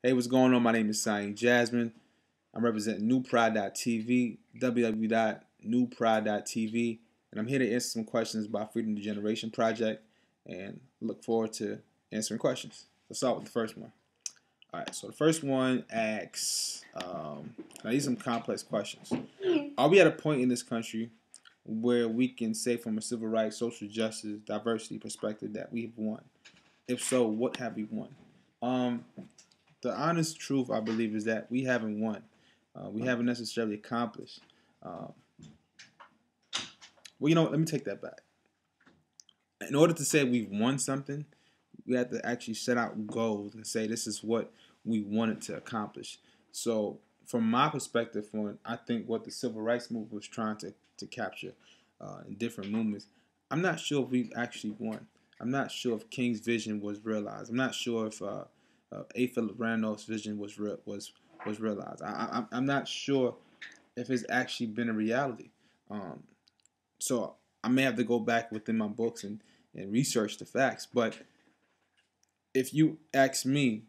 Hey, what's going on? My name is Syene Jasmine. I'm representing NewPride.tv, www.newpride.tv, and I'm here to answer some questions about Freedom to Generation Project and look forward to answering questions. Let's start with the first one. All right, so the first one asks, now these are some complex questions. Are we at a point in this country where we can say from a civil rights, social justice, diversity perspective that we've won? If so, what have we won? Um, the honest truth, I believe, is that we haven't won. We haven't necessarily accomplished. Um, let me take that back. In order to say we've won something, we have to actually set out goals and say this is what we wanted to accomplish. So, from my perspective, on I think what the civil rights movement was trying to capture in different movements, I'm not sure if we've actually won. I'm not sure if King's vision was realized. I'm not sure if A. Philip Randolph's vision was realized. I'm not sure if it's actually been a reality. Um, so I may have to go back within my books and research the facts. But if you ask me,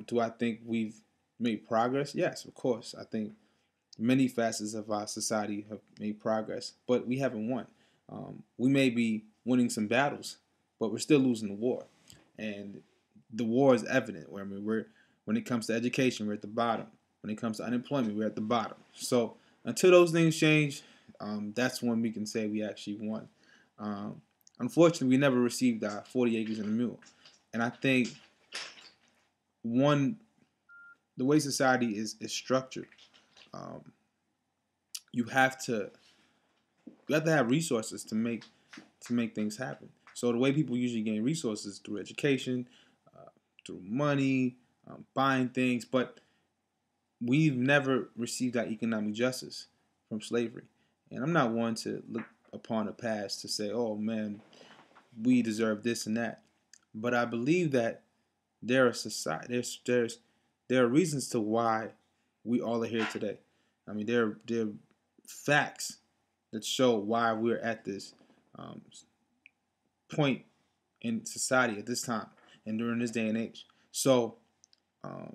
do I think we've made progress? Yes, of course. I think many facets of our society have made progress, but we haven't won. We may be winning some battles, but we're still losing the war, and the war is evident. I mean, when it comes to education, we're at the bottom. When it comes to unemployment, we're at the bottom. So until those things change, that's when we can say we actually won. Um, Unfortunately, we never received our 40 acres and a mule, and I think one the way society is structured, um, you have to have resources to make things happen. So the way people usually gain resources is through education, through money, buying things, but we've never received that economic justice from slavery. And I'm not one to look upon the past to say, "Oh man, we deserve this and that," but I believe that there are society there are reasons to why we all are here today. I mean, there are facts that show why we're at this um, point in society at this time and during this day and age. So um,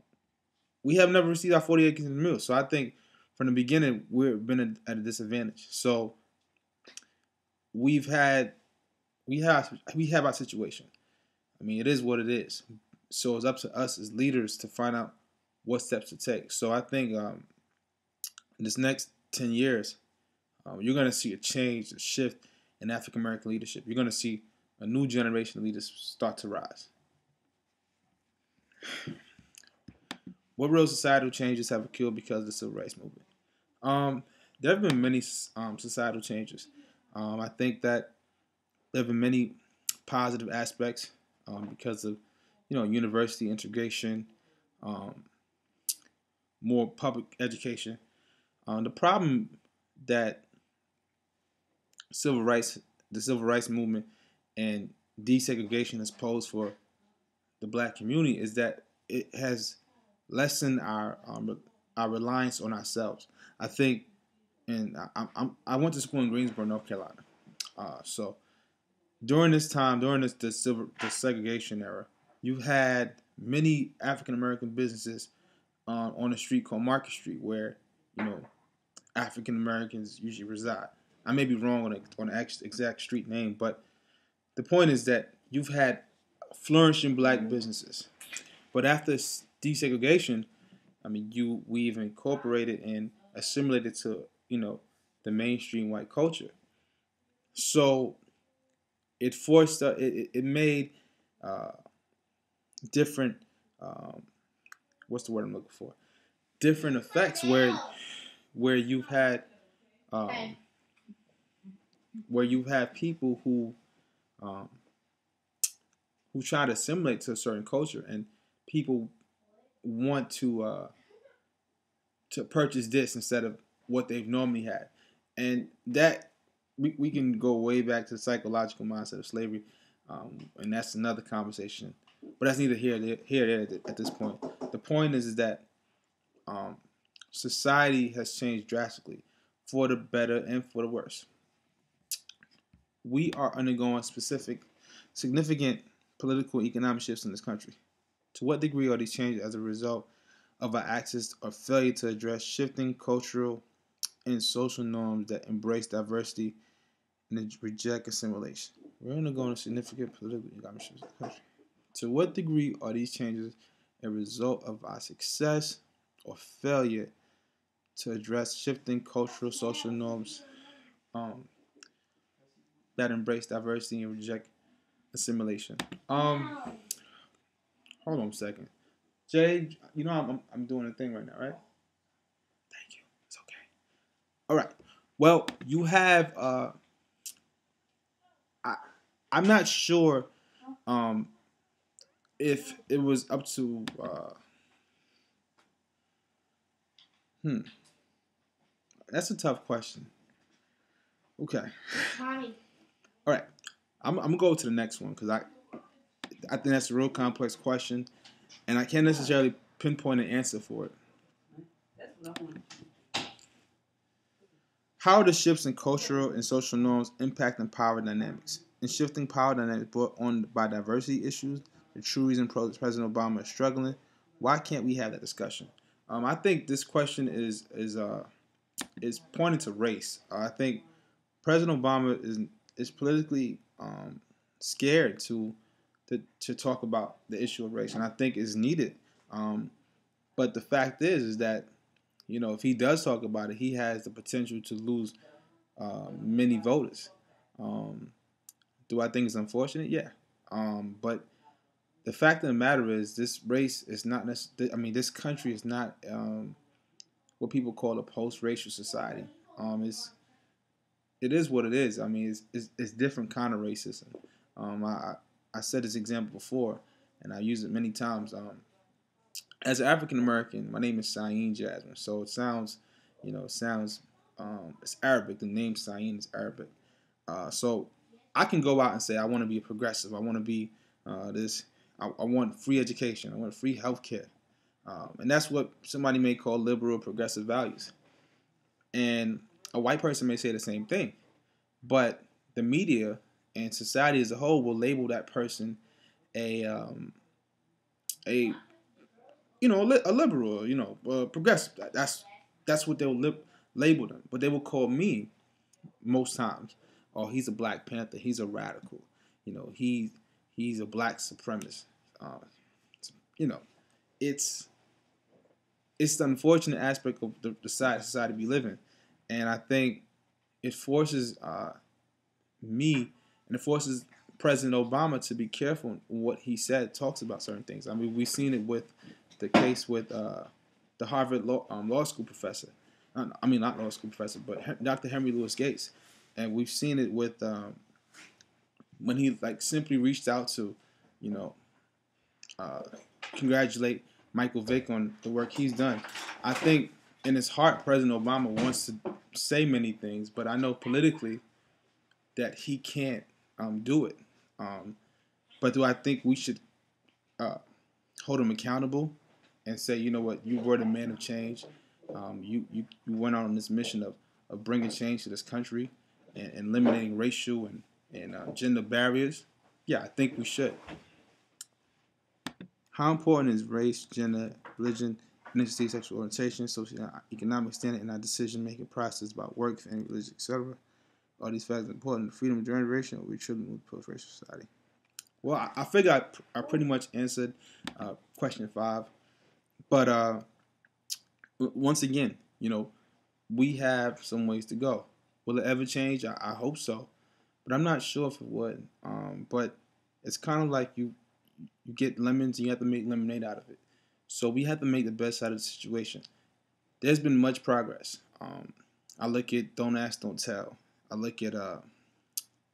we have never received our 40 acres in the mill. So I think from the beginning we've been at a disadvantage. So we've had we have our situation. I mean, it is what it is. So it's up to us as leaders to find out what steps to take. So I think in this next 10 years, you're going to see a change, a shift in African American leadership. You're going to see a new generation of leaders start to rise. What real societal changes have occurred because of the civil rights movement? There have been many societal changes. I think that there have been many positive aspects because of university integration, um, more public education. The problem that civil rights, the civil rights movement, and desegregation has posed for the black community is that it has lessened our reliance on ourselves. I think, and I went to school in Greensboro, North Carolina. So during this time, during the segregation era, you had many African American businesses on a street called Market Street, where you know African Americans usually reside. I may be wrong on the exact street name, but the point is that you've had flourishing black businesses. But after desegregation, I mean, we've incorporated and assimilated to the mainstream white culture. So it forced it made uh, different um, what's the word I'm looking for? Different effects where you've had um, where you have people um, who try to assimilate to a certain culture, and people want to purchase this instead of what they've normally had, and that we can go way back to the psychological mindset of slavery, and that's another conversation. But that's neither here nor there at this point. The point is that um, society has changed drastically for the better and for the worse. We are undergoing significant political economic shifts in this country. To what degree are these changes as a result of our access or failure to address shifting cultural and social norms that embrace diversity and reject assimilation? We're undergoing significant political and economic shifts in the country. To what degree are these changes a result of our success or failure to address shifting cultural social norms um, that embrace diversity and reject assimilation? Hold on a second. Jay, you know I'm doing a thing right now, right? Thank you. It's okay. All right. Well, you have I I'm not sure um if it was up to hmm that's a tough question. Okay. Mommy. All right. I'm gonna go to the next one because I think that's a real complex question, and I can't necessarily pinpoint an answer for it. How are the shifts in cultural and social norms impacting power dynamics? In shifting power dynamics brought on by diversity issues, the true reason President Obama is struggling, why can't we have that discussion? I think this question is pointing to race. I think President Obama is politically scared to talk about the issue of race, and I think is needed. But the fact is that if he does talk about it, he has the potential to lose many voters. Um, do I think it's unfortunate? Yeah. But the fact of the matter is, this race is not necessarily. I mean, this country is not what people call a post-racial society. It is what it is. I mean, it's different kind of racism. I said this example before, and I use it many times. As an African American, my name is Syene Jasmine. So it sounds, it's Arabic. The name Syene is Arabic. So I can go out and say I want to be a progressive. I want to be this. I want free education. I want free healthcare, and that's what somebody may call liberal progressive values. And a white person may say the same thing, but the media and society as a whole will label that person a a liberal, progressive. That's what they'll label them. But they will call me most times, oh, he's a Black Panther. He's a radical. He's a black supremacist. Uh, you know, it's it's the unfortunate aspect of the society we live in, and I think it forces me and it forces President Obama to be careful in what he said, talks about certain things. I mean, we've seen it with the case with the Harvard law school professor. I mean, not law school professor, but Dr. Henry Louis Gates, and we've seen it with when he simply reached out to, you know, uh, congratulate Michael Vick on the work he's done. I think in his heart, President Obama wants to say many things, but I know politically that he can't do it. But do I think we should uh, hold him accountable and say, you know what, you were the man of change. You went on this mission of bringing change to this country and eliminating racial and gender barriers. Yeah, I think we should. How important is race, gender, religion, ethnicity, sexual orientation, social economic standing in our decision-making process about work, family, religion, etc.? Are these factors important to freedom of generation, or we truly move post-racial society? Well, I figure I pretty much answered question 5. But once again, we have some ways to go. Will it ever change? I hope so, but I'm not sure if it would. But it's kind of like you get lemons and you have to make lemonade out of it. So we have to make the best out of the situation. There's been much progress. I look at Don't Ask, Don't Tell. I look at the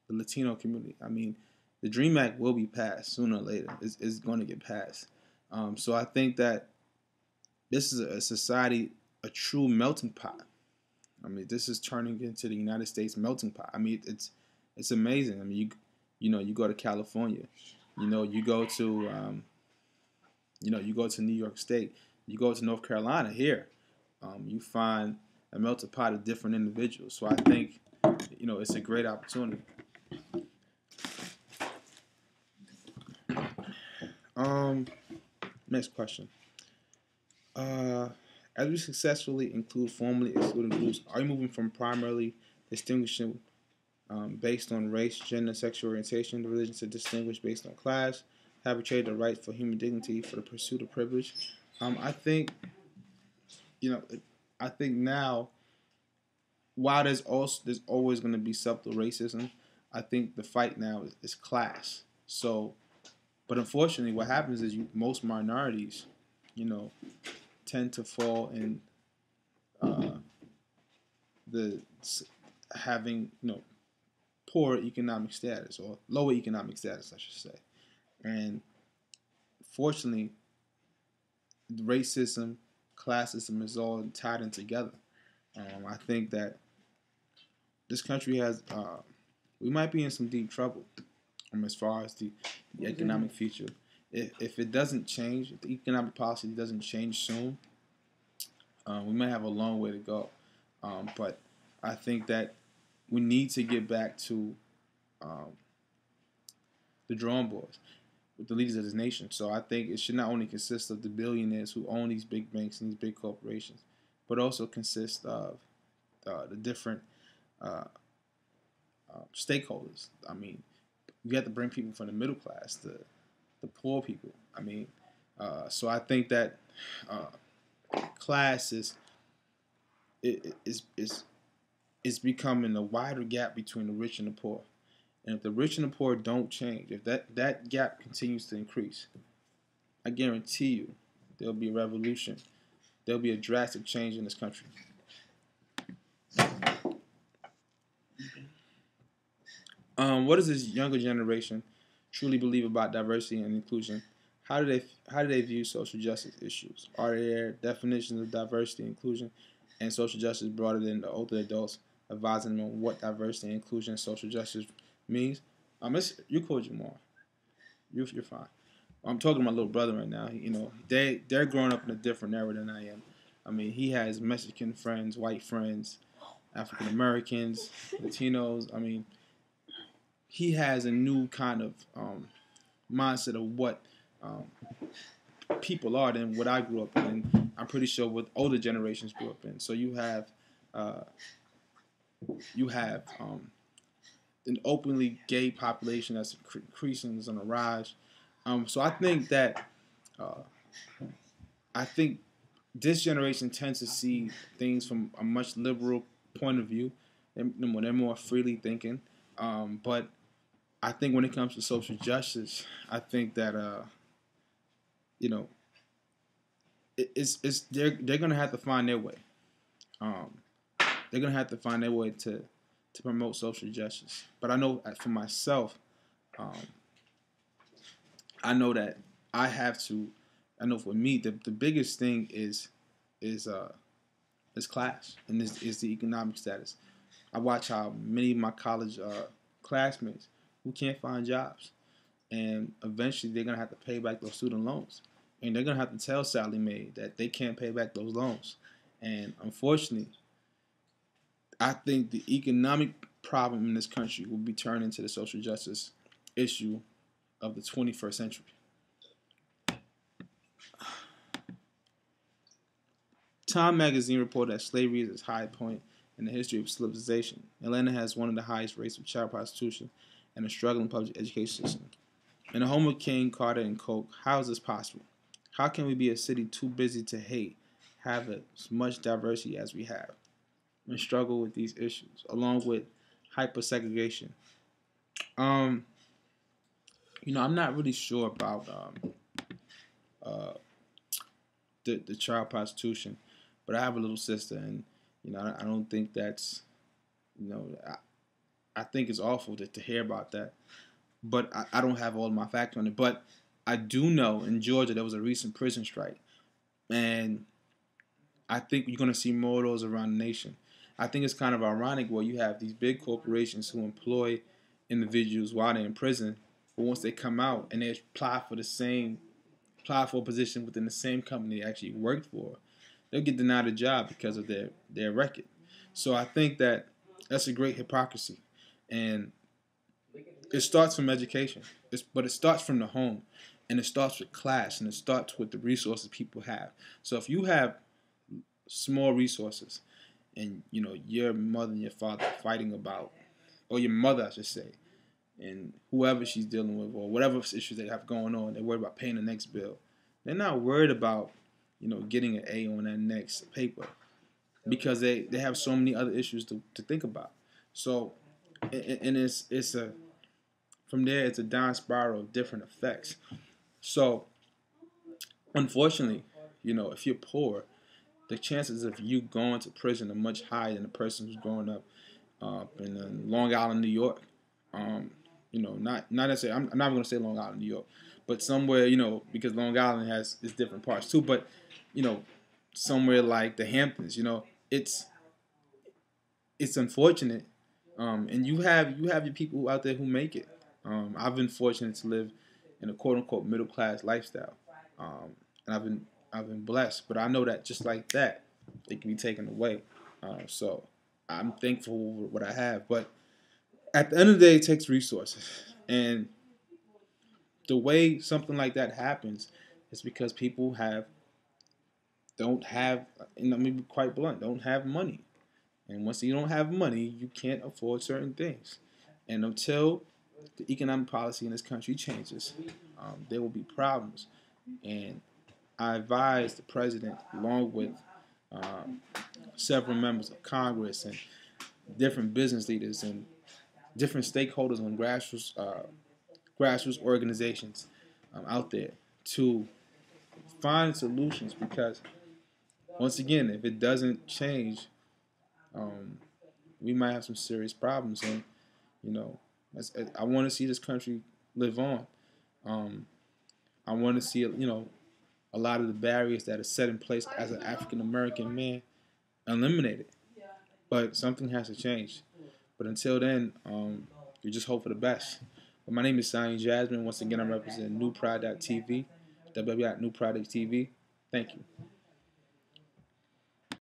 Latino community. I mean, the DREAM Act will be passed sooner or later. It's going to get passed. So I think that this is a society, a true melting pot. I mean, this is turning into the United States melting pot. I mean, it's amazing. I mean, you go to California, you go to you go to New York State, you go to North Carolina. Here, you find a melting pot of different individuals. So I think it's a great opportunity. Um, Next question. Uh, as we successfully include formally excluded groups, are you moving from primarily distinguishing based on race, gender, sexual orientation, the religion to distinguish based on class, have betrayed the right for human dignity for the pursuit of privilege? I think you know, I think now while there's always going to be subtle racism, I think the fight now is class. So, but unfortunately, what happens is most minorities, you know, tend to fall in uh, the having poor economic status or lower economic status, I should say. And fortunately, racism, classism is all tied in together. I think that this country has, we might be in some deep trouble as far as the economic future. If it doesn't change, if the economic policy doesn't change soon, we might have a long way to go. But I think that we need to get back to um, the drawing boards with the leaders of this nation. So I think it should not only consist of the billionaires who own these big banks and these big corporations, but also consist of the different uh, stakeholders. I mean, you have to bring people from the middle class, the poor people. I mean, so I think that class is becoming a wider gap between the rich and the poor. And if the rich and the poor don't change, if that gap continues to increase, I guarantee you there'll be a revolution. There'll be a drastic change in this country. What does this younger generation truly believe about diversity and inclusion? How do they view social justice issues? Are there definitions of diversity, inclusion, and social justice broader than the older adults, advising them on what diversity, inclusion, and social justice means? You called Jamal. You're fine. I'm talking to my little brother right now. They're growing up in a different era than I am. I mean, he has Mexican friends, white friends, African Americans, Latinos. I mean, he has a new kind of mindset of what um, people are than what I grew up in. And I'm pretty sure what older generations grew up in. So uh, you have an openly gay population that's increasing, is on the rise. So uh, I think this generation tends to see things from a much liberal point of view. They're more freely thinking. But I think when it comes to social justice, I think that you know it's they're gonna have to find their way. Um, they're gonna have to find their way to promote social justice. But I know for myself, um, I know that I have to. I know for me, the biggest thing is uh is class and is the economic status. I watch how many of my college classmates who can't find jobs, and eventually they're gonna have to pay back those student loans, and they're gonna have to tell Sally Mae that they can't pay back those loans, and unfortunately, I think the economic problem in this country will be turned into the social justice issue of the 21st century. Time magazine reported that slavery is its high point in the history of civilization. Atlanta has one of the highest rates of child prostitution and a struggling public education system. In the home of King, Carter, and Coke, how is this possible? How can we be a city too busy to hate, have as much diversity as we have, and struggle with these issues, along with hyper-segregation? Um, I'm not really sure about uh, the child prostitution, but I have a little sister, and I don't think that's you know I think it's awful to hear about that, but I don't have all of my facts on it. But I do know in Georgia there was a recent prison strike, and I think you're going to see more of those around the nation. I think it's kind of ironic where you have these big corporations who employ individuals while they're in prison, but once they come out and they apply for a position within the same company they actually worked for, they'll get denied a job because of their record. So I think that's a great hypocrisy, and it starts from education. But it starts from the home, And it starts with class, and it starts with the resources people have. So if you have small resources, and your mother and your father are fighting about, or your mother, I should say, and whoever she's dealing with, or whatever issues they have going on, they're worried about paying the next bill. They're not worried about, getting an A on that next paper, because they have so many other issues to think about. So, and it's a from there, it's a down spiral of different effects. So, unfortunately, if you're poor, the chances of you going to prison are much higher than the person who's growing up in Long Island, New York. Not necessarily. I'm not going to say Long Island, New York, but somewhere, because Long Island has its different parts too. But you know, somewhere like the Hamptons, it's it's unfortunate, and you have your people out there who make it. I've been fortunate to live in a quote unquote middle class lifestyle, and I've been blessed. But I know that just like that, it can be taken away. So I'm thankful for what I have. But at the end of the day, it takes resources, and the way something like that happens is because people don't have, and let me be quite blunt, don't have money. And once you don't have money, you can't afford certain things. And until the economic policy in this country changes, there will be problems. And I advise the president, along with um, several members of Congress and different business leaders and different stakeholders on grassroots organizations out there, to find solutions, because once again, if it doesn't change, um, we might have some serious problems. And you know, I want to see this country live on. Um, I want to see a lot of the barriers that are set in place as an African American man eliminated. But something has to change. But until then, you just hope for the best. But my name is Syene Jasmine. Once again, I'm representing New Pride TV, www.newpride.tv. Thank you.